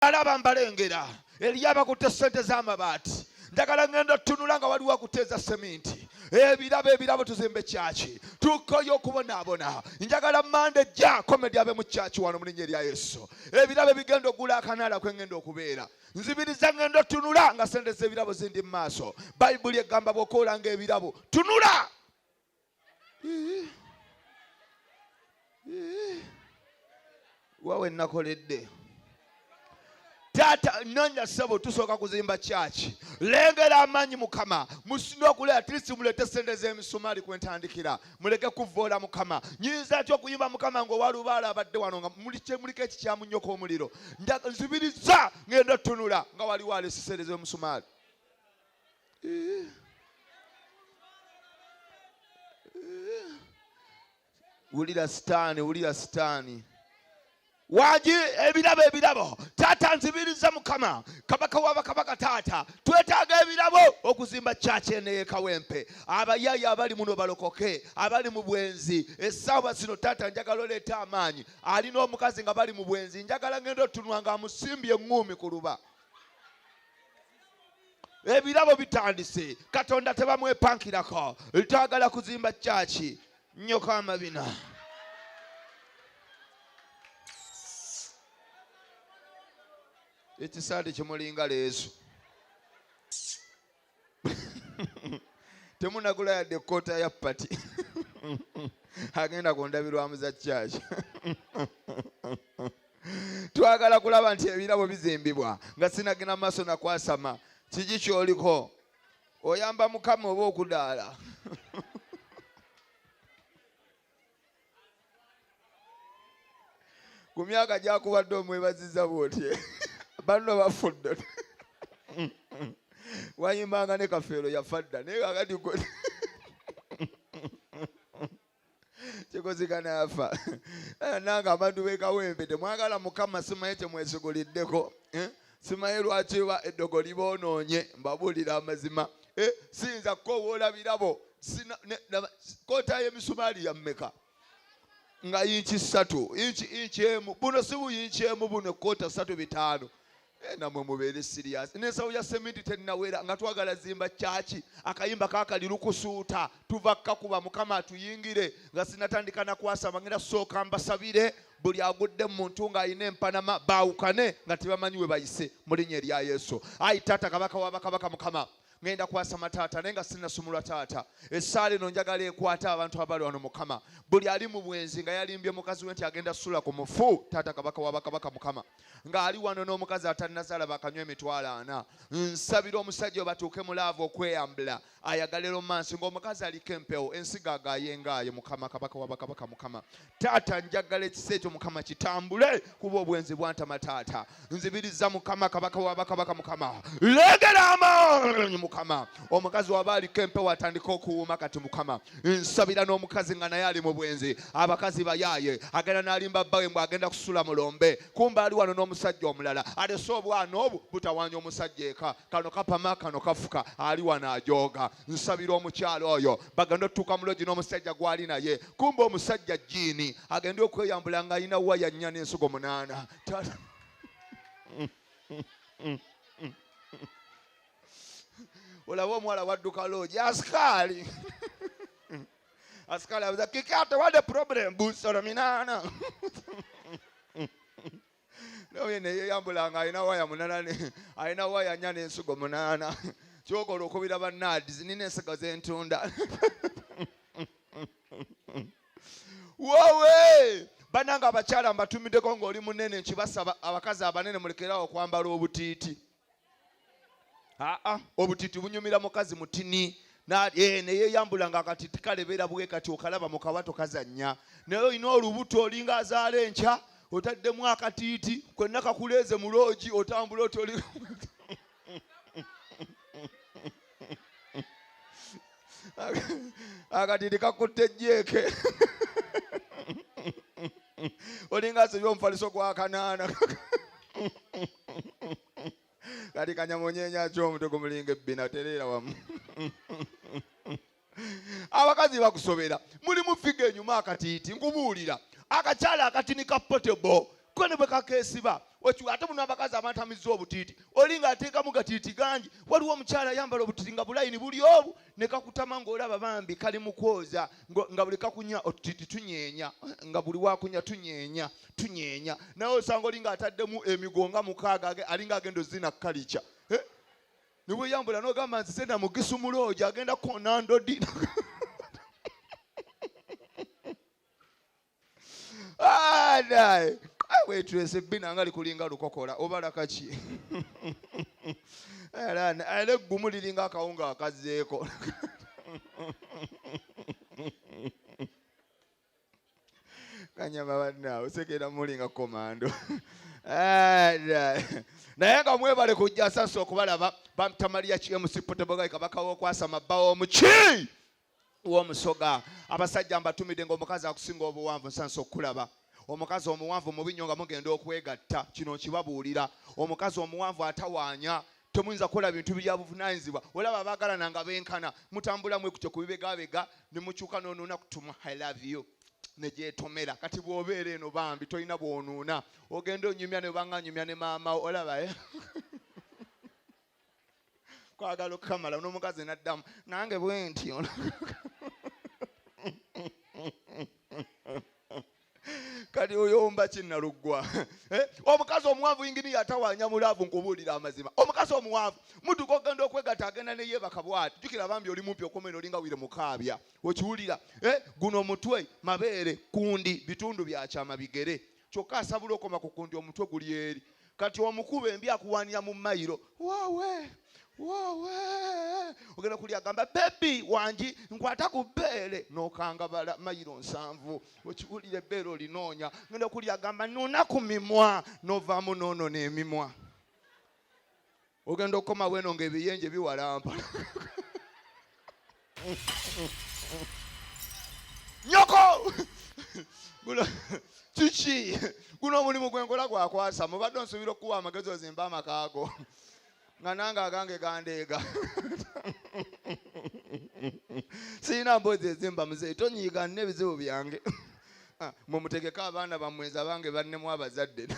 alaba mbalengera eriyaba kutte ssente z'amabaati njagala ngenda tunula nga waliwo kuteeza seminti ebirabo tuzimbe kyaki tukoyo okubonaabona njagala mande jja komedi abe mu kyaki wano mu linnya erya Yesu ebirabo bigenda ogula akanaala kwengenda okubeera nzibiriza ngenda tunula nga sente z'ebirabo zindi mu maaso bayibuli egamba bw'okoolanga ebirabo tunula wawe nakoledde Tata nonya sabo tusooka kuzimba kyaki lengera amanyi mukama musino okulera at least mulete sente z'emisumali kwentandikira muleke kuvoola mukama nyinza atyo okuyimba mukama ngo walubaala abadde wano nga mulike ekikyamu nnyo k'omuliro nzibiriza ngenda tunula nga waliwo alesi sente z'emisumali wulira sitaani waji ebirabo tata nzibiriza mukama kabaka w'abakabaka tata twetaaga ebirabo okuzimba kyaki ene Kawempe abayaya abali muno balokoke abali mu bwenzi essaawa zino tata njagala oleeta amaanyi alina omukazi nga bali mu bwenzi njagala ngenda otunula nga amusimbye eŋŋuumi ku luba ebirabo bitandise katonda tebamwepankirako twagala kuzimba kyaki nnyoko amabina ekisaati kimulinga leesu temunagula yadde ekkoota ya pati agenda kundabirwamu za kyaki twagala kulaba nti ebirabo bizimbibwa nga sinagenda maaso nakwasama kiki kyoliko oyamba mukama oba okudaala ku myaka gyakubadde omwebaziza bwotye banno bafudde wayimbanga ne kafeero yafadda naye kakati kikozigana yafa nange abantu b'e Kawempe temwagala mukama simanyi temwesiguliddeko simanyi lwaki eddogo liboonoonye mbabuulira amazima siyinza kukowoola birabo koota y'emisumaali ya mmeka nga inchi 3 inchi emu buno si buyinchi emu buno kota 3-5 namwe mubeere serious n'ensawo ya sementi tennawera nga twagala zimba kyaki akayimba kakali lukusuuta tuva kakuba mukama atuyingire nga sinatandika nakwasama ngenda sooka mbasabire buli agudde mu muntu ng'alina empanama baawukane nga tebamanyi we bayise mu linnya erya Yesu ayi taata kabaka w'abakabaka mukama ngenda kwasama taata naye nga sinasumulwa taata essaala eno njagala ekwata abantu abali wano mukama buli ali mu bwenzi nga yalimbye mukazi we nti agenda ssula ku mufu taata kabaka w'abakabaka mukama ng'ali wano n'omukazi atalinazaala bakanywa emitwalo 4 nsabira omusajja batuuke mu laavu okweyambula ayagala romansi ng'omukazi aliko empewo ensigo agaayengaye mukama kabaka w'abakabaka mukama taata njagala ekisa ekyo mukama kitambule kuba obwenzi bwantama taata nzibiriza mukama kabaka w'abakabaka mukama legera amaanyi mukama omukazi waba aliko empewo atandika okuwuuma kati mukama nsabira n'omukazi nga naye ali mu bwenzi abakazi bayaaye agenda n'alimba bbawe mbw agenda kusula mulombe kumba ali wano n'omusajja omulala alese obwana obu butawaanya omusajja eka kano kapama kano kafuka ali wano ajooga nsabira omukyalo oyo bagenda otutuuka mulogi n'omusajja gwali naye kumba omusajja jjiini agende okweyambula nga alina waya 4 n'ensigo 8 olaba omuwala wadduka loogi asikaali abuza kikate wade problem busolo minana naye neyeyambulanga alina waya 8 alina waya 4 n'ensigo 8 kyokola okubira bannaadizi nina ensigo z'entunda wowe bananga abakyala mbatumiddeko ng'oli munene nkibasaba abakazi abanene mulekerawo okwambala obutiiti obutiiti bunyumira mukazi mutini neyeyambula nga akatiti kalebeera bwe kati okalaba mu kawato kazannya naye olina olubuto olinga azaala enkya otaddemu akatiiti kwenna kakuleeze mu loogi otambula otoli akatiti kakutte ejjeeke olinga asebye omufaliso gwa kanaana kati kanyamunyeenya ky'omutwe gumulinga ebbina tereera wamu abakazi bakusobera muli mufiga enyuma akatiiti nkubuulira akakyala akatini ka potable kone bwe kakeesiba ate muno abakazi abatamiza obutiiti olinga ateekamu gatiiti gangi waliwo omukyala ayambala obutiiti nga bulayini buli obu ne kakutama ng'olaba bambi kali mu kwoza nga buli kakunya otutiiti tunyeenya nga buli wakunya tunyeenya naye osanga olinga ataddemu emigonga mukaaga alinga agenda ozina kalica ne bweyambula n'ogamba nti sena mugisu mulooja agenda konandodi naye wetulese binanga likulinga lukokola obala kaki era eggumu liringa akawunga akazzeeko kanyama bannaawe sekera mulinga komando naye nga mwebale kujja sasa okubalaba bamutamaliya KMC Potebogai kabaka w'okwasama bbawo omuki w'omusoga abasajja mbatumidde ng'omukazi akusinga obuwanvu nsansa okulaba omukazi omuwanvu mu binyo nga mugenda okwegatta kino kibabuulira omukazi omuwanvu atawaanya temuyinza kukola bintu bya buvunaanyizibwa olaba abaagalana nga benkana mutambulamu ekutyo ku bibegabega ne mukyuka n'onuuna kutuma I love you ne gyetomera kati bw'obeera eno bambi tolina bw'onuuna ogenda onyumya ne banga nyumya ne maama olaba kwagala okukamala n'omukazi n'addamu nange bwe ntyo kati oyomba kinnaluggwa omukazi omuwanvu yingini yatawaanya mulaavu nkubuulira amazima omukazi omuwanvu mutuka ogenda okwegatta agenda ne yeebaka bw'ati jjukira bambi oli mumpi okomera olinga wire mukaabya okiwulira guno omutwe mabeere kundi bitundu byakyama bigere kyokka asabula okoma ku kundi omutwe guli eri kati omukuba embi akuwaanira mu mayiro waawe ogenda kuli agamba bebi wangi nkwata ku bbeere n'okangabala mayiro 7 okiwulira ebbeere olinoonya ngenda kuli agamba nuna ku mimwa n'ovaamu noono n'emimwa ogenda okukoma bweno ng'ebiyenje biwalampa nyoko kiki guno omulimu gwenkola gwakwasa mubadde onsuubira okuwa amagezi ozimba amakaago nga nange agange gandeega sirina mbozi ezimba muzeeyi tonyiiga nina ebizibu byange mumutegeka abaana bammweza bange bannemu abazadde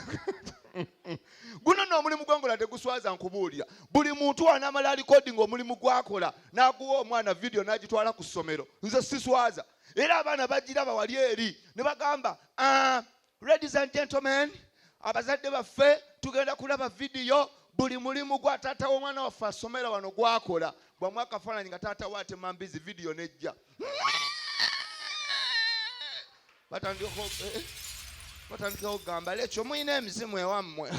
guno n'omulimu gwenkola teguswaza nkubuulira buli muntu anaamala alikodi ng'omulimu gwakola n'aguwa omwana vidiyo n'agitwala ku ssomero nze siswaza era abaana bagiraba wali eri ne bagamba ladies and gentlemen abazadde baffe tugenda kulaba vidiyo buli mulimu gwa taata w'omwana waffe asomera wano gwakola bwamu akafaananyi nga taata we atema mbizi vidiyo nejja batandika okugamba lekyo muyina emizimu ewammwe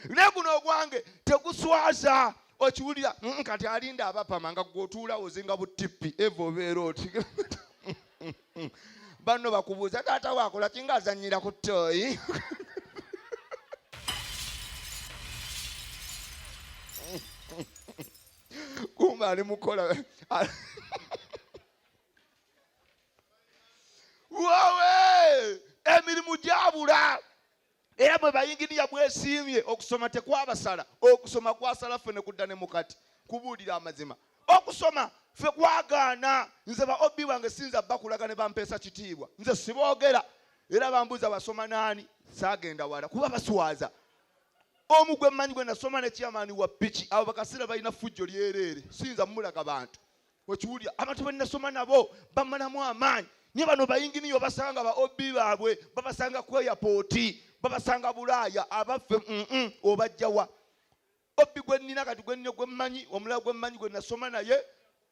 naye guno ogwange teguswaza okiwulira kati alinda abapama nga gwotuulawo ozinga butipi eva obeera oti banno bakubuuza taata waakola kinga azannyira ku ttooyi kumba ali mukola wawe emirimu gyabula era bwe bayingiriya bwesiimye okusoma tekwabasala okusoma kwasala ffe ne kudda ne mukati kubuulira amazima okusoma ffe kwagaana nze ba obi wange sinza bakulaga ne bampeesa kitiibwa nze siboogera era bambuuza basoma naani saagenda wala kuba baswaza omu gwe mmanyi gwe nasoma ne kyamaani wa piki abo bakasira balina fujjo lyereere siyinza mumulaga bantu okiwulira abantu be nasoma nabo bamalamu amaanyi nye bano bayinginiyo basanga ba obi baabwe babasanga ku airport babasanga bulaaya abaffe obajjawa obi gwe nnina kati gwe nnyo gwe mmanyi omulala gwe mmanyi gwe nasoma naye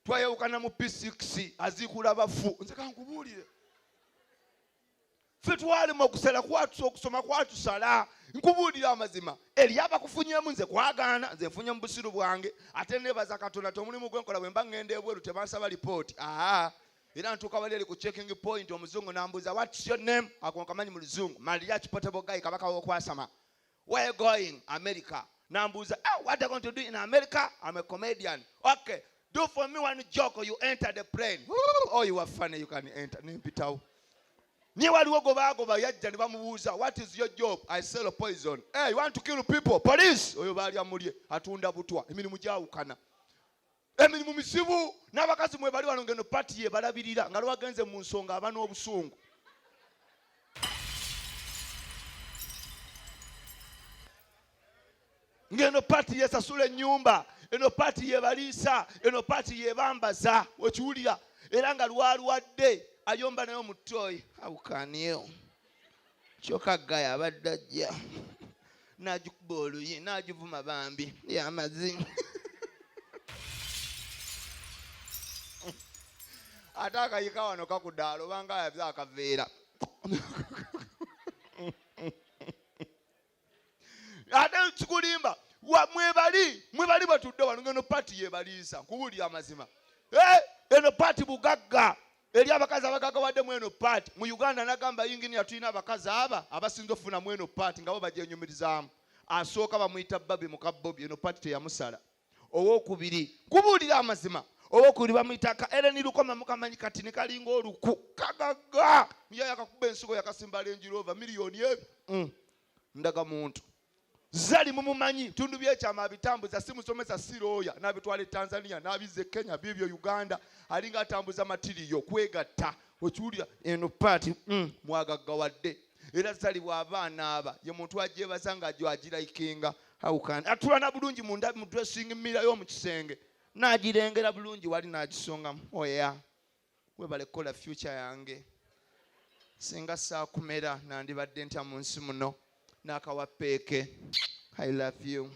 twayawukana mu P6 aziikula bafu nze kankubuulire ffe twalema okusala kwatusa okusoma kwatusala nkubuulira amazima eri abakufunyemu nze kwagaana nze nfunye mu busiru bwange ate nebaza Katonda tomulimu gwenkola bwe mba ngenda ebweru tebansaba lipooti era ntuuka bali eri ku checking point omuzungu nambuuza what's your name akonkamanyi mu luzungu Mariach Potebogai kabaka w'okwasama where you going America nambuuza what are you going to do in America I'm a comedian okay do for me one joke or you enter the plane oh you are funny you can enter nempitawo nye waliwo gobagoba yajja ne bamubuuza what is your job I sell poison hey you want to kill people police oyo baali amulye atunda butwa emirimu gyawukana emirimu misibu n'abakazi mwe bali wano ngeno pati ye balabirira nga lwagenze mu nsonga aba n'obusungu ngeno party yesasula ennyumba, eno party yebaliisa, eno party yebambaza. Okiwulira era nga lwalwadde ayomba nayo mu ttooyi. Awukaniyo kyokka gaya abadde ajja n'agikuba oluyi n'agivuma bambi y'amazima. Ate akayika wano kakudaala obanga yabya akaveera. Ate kikulimba mwebali batudde wano ngeno party yebaliisa kubuulira amazima. Eno party bugagga eri abakazi abagagga wadde mweno party. Mu Uganda nagamba yingini tulina abakazi abasinza ofuna mweno party nga bo bajenyumirizaamu. Asooka bamuyita Babi mukabobi, eno party teyamusala. Owokubiri kubuulira amazima, owokubiri bamuyita Ellen Lukoma mukamanyi kati ne kalinga oluku kagagga yakakuba ensigo yakasimba Range Rover miliyoni ebi. Ndaga muntu zali mumumanyi tundu byekyama bitambuza simusomesa siroya nabitwale Tanzania nabize Kenya bibyo Uganda alinga atambuza matiriyo kwegatta. Okiwulira eno party mwagagga wadde era zalibwa abaana aba ye muntu ajebaza nga agirayikinga. Hawukani atula na bulungi mu ndabi mu dressing mirror yo mu kisenge n'agirengera bulungi wali n'agisongamu. Oya webale kola future yange singa saakumera nandibadde ntya mu nsi muno n'akawapeeke. I love you.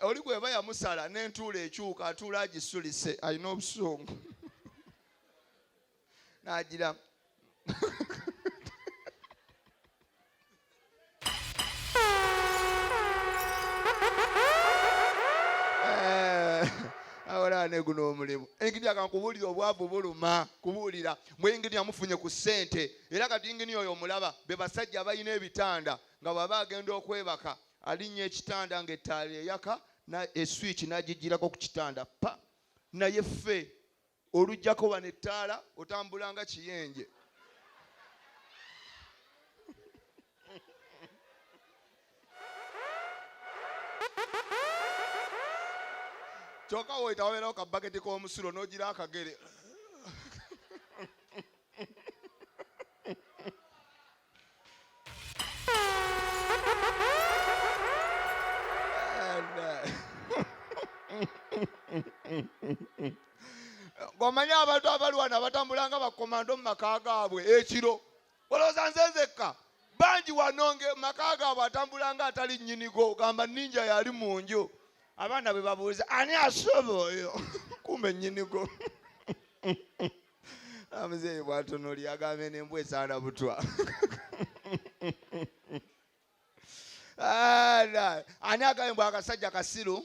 Oli gweba yamusala n'entuula ekyuka atuula agisulise alina obusungu n'agira awolane guno omulimu. Engini akankubuulira obwavu buluma kubuulira mwengini amufunye ku ssente era kati ngini oyo omulaba be basajja abalina ebitanda nga bw'aba agenda okwebaka alinnya ekitanda ng'ettaala eyaka na eswitch n'agigirako ku kitanda pa. Naye ffe olujjako wano ettaala otambula nga kiyenje. Kyokka woyita wabeerawo ka baketi k'omusulo n'ogira akagere. Ng'omanyi abantu abalwana abatambula nga bakomando mu maka gaabwe ekiro. Olowooza nze nzekka bangi wano maka gaabwe atambula nga atali nnyinigo gamba ninja yali mu nju. Abaana bwe babuuza ani asoba oyo kumbe nnyinigo. Amuzeeyi bw'atunuulira agambe n'embwa esaana butwa. Ani agambye akasajja kasiru?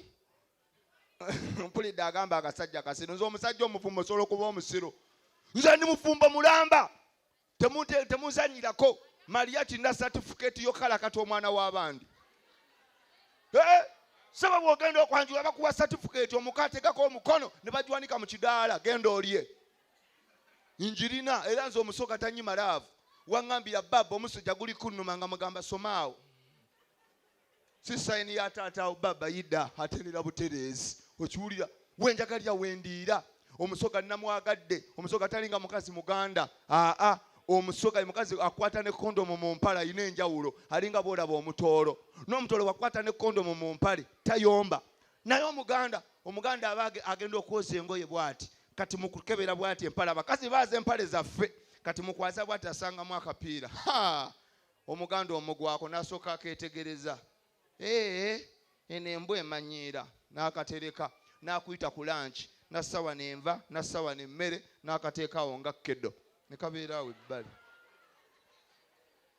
Mpulidde agamba akasajja kasiru. Nze omusajja omufumbo osobola okuba omusiru. Nze ndi mufumbo mulamba. Temuzanyirako. Maria tina certificate yokala kati omwana w'abandi. Saba bw'ogenda okwanjula bakuwa certificate omukategako omukono ne bagiwanika mu kidaala genda olye. Injirina era nze omusoga tanyima laavu. Waŋŋambira baba omusujja guli kunnuma nga mugamba somaawo. Si sayini ya taataawo baba yidda aterera butereezi. Okiwulira wenjagalya wendiira. Omusoga namwagadde. Omusoga talinga mukazi muganda. Omusoga mukazi akwata ne kondomu mu mpale ayina enjawulo alinga bw'olaba omutoolo. N'omutoolo wakwata ne kondomu mu mpale tayomba. Naye omuganda aba agenda okwoza engoye bw'ati kati mukukebera bw'ati empale abakazi baaza empale zaffe kati mukwaza bw'ati asangamu akapiira. Omuganda omugwako n'asooka akeetegereza. Eno embwa emanyiira n'akatereka n'akuyita ku lanchi n'assawa n'enva n'assawa n'emmere n'akateekaawo nga kkeddo. Ne kabeera awo ebbali.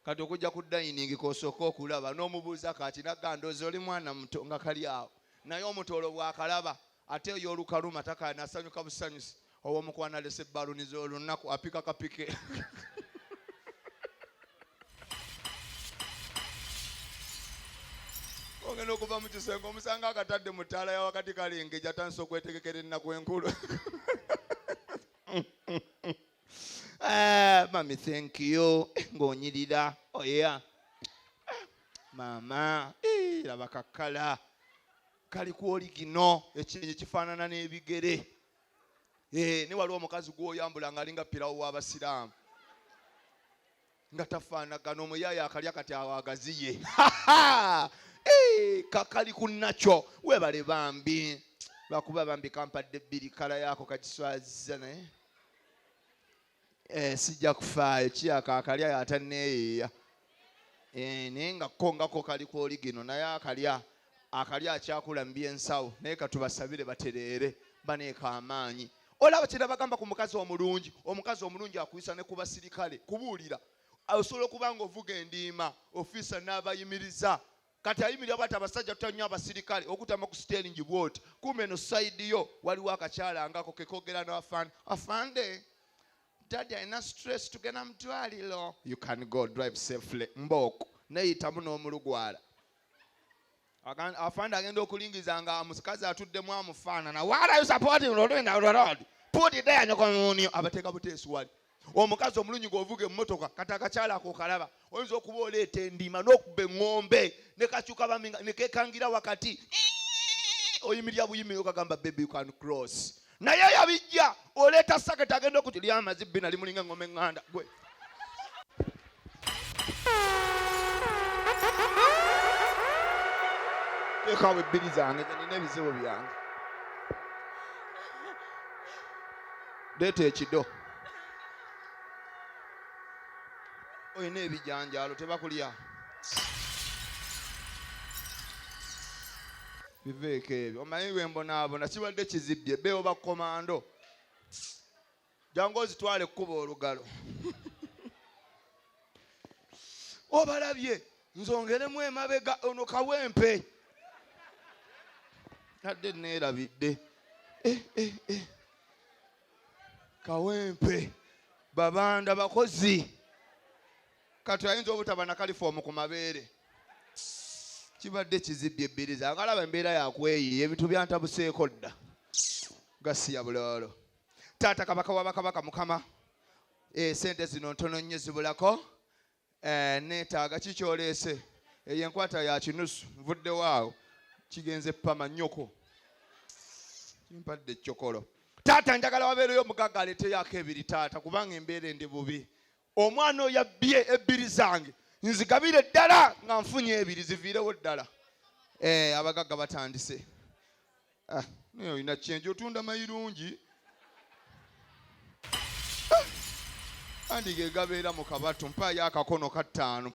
Kati okujja ku dining k'osooka okulaba n'omubuuza kati nagandoozi oli mwana muto nga kali awo. Naye omutoolo bw'akalaba ate ey'olukaluma takaana asanyuka busanyusi. Ow'omukwana alese ebbaluni z'olunaku apika kapike. Ogenda okuva mu kisenge omusanga akatadde mu ttaala ya wakati kalengeja atandise okwetegekera ennaku enkulu. Mami thank you ng'onyirira. Oya mama laba kakala kali ku oligino ekinyi kifaanana n'ebigere. Ne waliwo omukazi gw'oyambula ng'alinga pirawo w'abasiraamu. nga tafaanagana omuyaya akalya kati awagaziye kakali ku nakyo webale bambi bakuba bambi kampadde bbiri kala yaako kakiswaziza naye sijja kufaayo kiyaka akalya ataneeyeeya naye nga kongako kali ku oligino naye akalya akyakula mu byensawo naye katubasabire batereere baneeka amaanyi. Olaba kye bagamba ku mukazi omulungi. Omukazi omulungi akuyisa ne ku basirikale kubuulira osobola okuba nga ovuga endiima ofiisa n'abayimiriza kati ayimirira bwati abasajja tutannyo abasirikale okutama ku steeringi bwoti kumbe eno sayidi yo waliwo akakyala ngako kekogera n'afande daddy alina stress tugenda mu ddwaliro. You can go drive safely mbooko neyitamu n'omulugwala afande agenda okulingiza nga omukazi atuddemu amufaanana. What are you supporting? Put it there nyokomunyo abateeka buteesi wali. Omukazi omulungi ng'ovuga emmotoka kati akakyala ako kalaba oyinza okuba oleeta endiima n'okuba eŋŋombe ne kakyuka baminga ne keekangira wakati oyimirira buyimiro okagamba baby you can cross. Naye yabijja oleeta saketi agenda okutilya amazibbi nali mulinga eŋŋoma eŋŋanda gwe. Teekawo ebbiri zange ze nina ebizibu byange. Leeta ekido. Oyina ebijanjaalo tebakulya. Biveeko ebyo. Omanyi lwe mbonaabona kibadde kizibbye beewo bakomando. Jangu ozitwale ekkuba olugalo. Obalabye nzongeremu emabega ono kawempe. Nadde neerabidde. Kawempe babanda bakozi kati ayinza obutaba na kalifoomu ku mabeere. Kibadde kizibbye ebbiriza agalaba embeera yakweyiiya ebintu byantabuseeko dda gasiya buloolo. Taata kabaka wabakabaka mukama sente zino ntono nnyo zibulako neetaaga kikyoleese eyo enkwata ya kinusu nvuddewo awo kigenze pama nnyoko kimpadde ekyokolo. Taata njagala wabeereyo omugagga aleeteyako ebiri taata kubanga embeera endi bubi. Omwana oyo yabbye ebbiri zange nzigabire ddala nga nfunye ebiri ziviirewo ddala. Abagagga batandise. Naye olina kyenji otunda mayirungi. Andi ge gabeera mu kabatu mpaayo akakono ka 5.